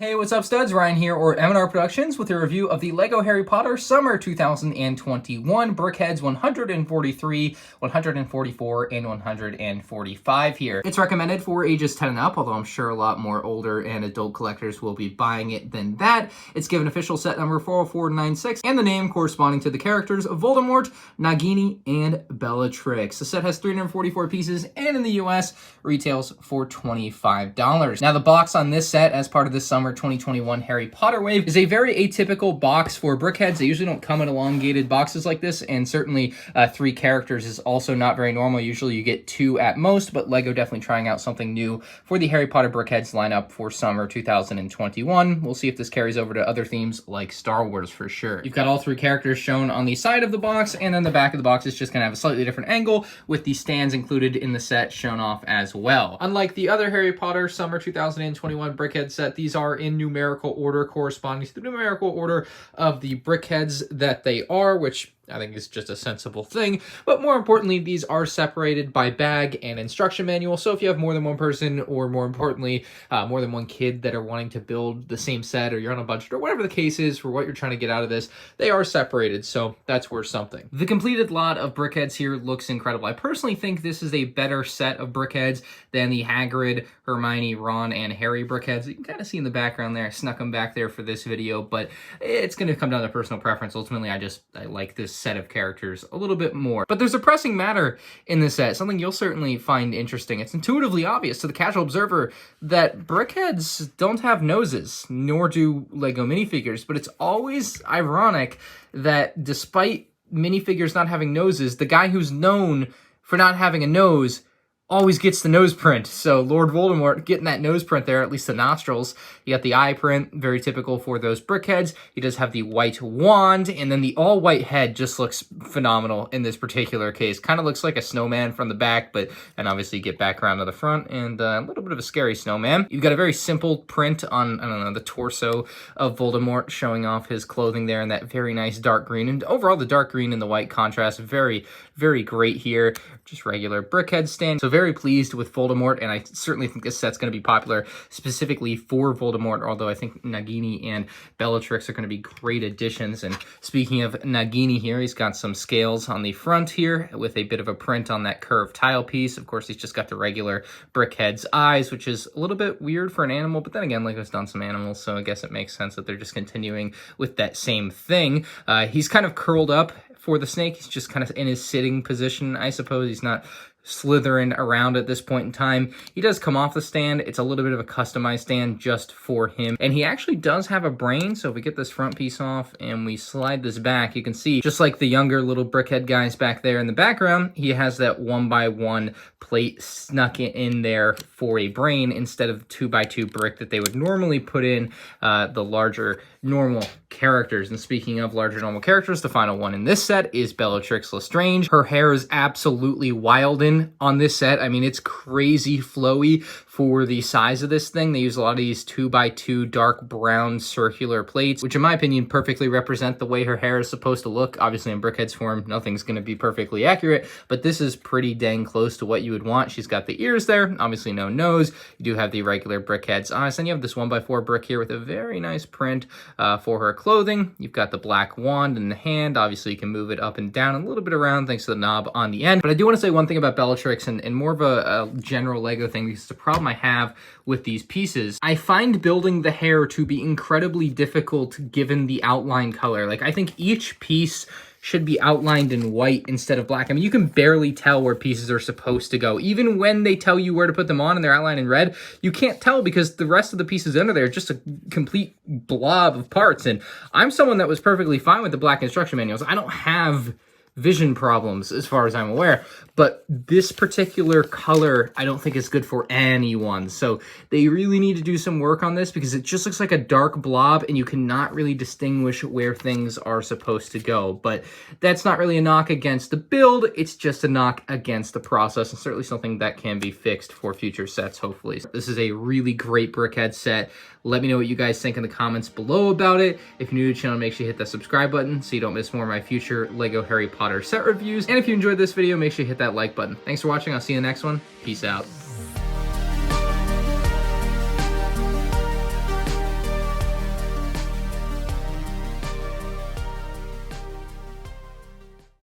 Hey, what's up, studs? Ryan here, or MandRproductions, with a review of the LEGO Harry Potter Summer 2021 Brickheadz 143, 144, and 145 here. It's recommended for ages 10 and up, although I'm sure a lot more older and adult collectors will be buying it than that. It's given official set number 40496 and the name corresponding to the characters of Voldemort, Nagini, and Bellatrix. The set has 344 pieces and in the US retails for $25. Now, the box on this set as part of this summer 2021 Harry Potter wave is a very atypical box for Brickheadz. They usually don't come in elongated boxes like this, and certainly 3 characters is also not very normal. Usually you get 2 at most, but LEGO definitely trying out something new for the Harry Potter Brickheadz lineup for summer 2021. We'll see if this carries over to other themes like Star Wars for sure. You've got all 3 characters shown on the side of the box, and then the back of the box is just going to have a slightly different angle with the stands included in the set shown off as well. Unlike the other Harry Potter summer 2021 Brickheadz set, these are in numerical order corresponding to the numerical order of the Brickheadz that they are, which I think is just a sensible thing. But more importantly, these are separated by bag and instruction manual. So if you have more than one person, or more importantly, more than one kid that are wanting to build the same set, or you're on a budget, or whatever the case is for what you're trying to get out of this, they are separated. So that's worth something. The completed lot of Brickheadz here looks incredible. I personally think this is a better set of Brickheadz than the Hagrid, Hermione, Ron, and Harry Brickheadz. You can kind of see in the background there. I snuck them back there for this video, but it's going to come down to personal preference. Ultimately, I like this set of characters a little bit more. But there's a pressing matter in this set, something you'll certainly find interesting. It's intuitively obvious to the casual observer that Brickheadz don't have noses, nor do LEGO minifigures, but it's always ironic that despite minifigures not having noses, the guy who's known for not having a nose always gets the nose print. So Lord Voldemort getting that nose print there, at least the nostrils. You got the eye print, very typical for those Brickheadz. He does have the white wand, and then the all-white head just looks phenomenal in this particular case. Kind of looks like a snowman from the back, and obviously you get background to the front, and a little bit of a scary snowman. You've got a very simple print on, I don't know, the torso of Voldemort, showing off his clothing there in that very nice dark green. And overall, the dark green and the white contrast, very, very great here. Just regular Brickheadz stand. So very pleased with Voldemort, and I certainly think this set's going to be popular specifically for Voldemort, although I think Nagini and Bellatrix are going to be great additions. And speaking of Nagini here, he's got some scales on the front here with a bit of a print on that curved tile piece. Of course, he's just got the regular Brickheadz eyes, which is a little bit weird for an animal, but then again, LEGO's done some animals, so I guess it makes sense that they're just continuing with that same thing. He's kind of curled up for the snake. He's just kind of in his sitting position, I suppose. He's not slithering around at this point in time. He does come off the stand. It's a little bit of a customized stand just for him. And he actually does have a brain, so if we get this front piece off and we slide this back, you can see, just like the younger little Brickhead guys back there in the background, he has that 1x1 plate snuck in there for a brain instead of 2x2 brick that they would normally put in the larger normal characters. And speaking of larger normal characters, the final one in this set is Bellatrix Lestrange. Her hair is absolutely wild on this set. I mean, it's crazy flowy for the size of this thing. They use a lot of these 2x2 dark brown circular plates, which in my opinion perfectly represent the way her hair is supposed to look. Obviously in Brickheadz form, nothing's going to be perfectly accurate, but this is pretty dang close to what you would want. She's got the ears there, obviously no nose. You do have the regular Brickheadz eyes. Then you have this 1x4 brick here with a very nice print for her clothing. You've got the black wand in the hand. Obviously you can move it up and down a little bit around thanks to the knob on the end. But I do want to say one thing about Bellatrix, and more of a general LEGO thing, because the problem I have with these pieces, I find building the hair to be incredibly difficult given the outline color. Like, I think each piece should be outlined in white instead of black. I mean, you can barely tell where pieces are supposed to go. Even when they tell you where to put them on and they're outlined in red, you can't tell because the rest of the pieces under there are just a complete blob of parts. And I'm someone that was perfectly fine with the black instruction manuals. I don't have vision problems as far as I'm aware, but this particular color I don't think is good for anyone. So they really need to do some work on this because it just looks like a dark blob and you cannot really distinguish where things are supposed to go. But that's not really a knock against the build, it's just a knock against the process, and certainly something that can be fixed for future sets, hopefully. This is a really great Brickheadz set. Let me know what you guys think in the comments below about it. If you're new to the channel, make sure you hit that subscribe button so you don't miss more of my future LEGO Harry Potter set reviews. And if you enjoyed this video, make sure you hit that like button. Thanks for watching. I'll see you in the next one. Peace out.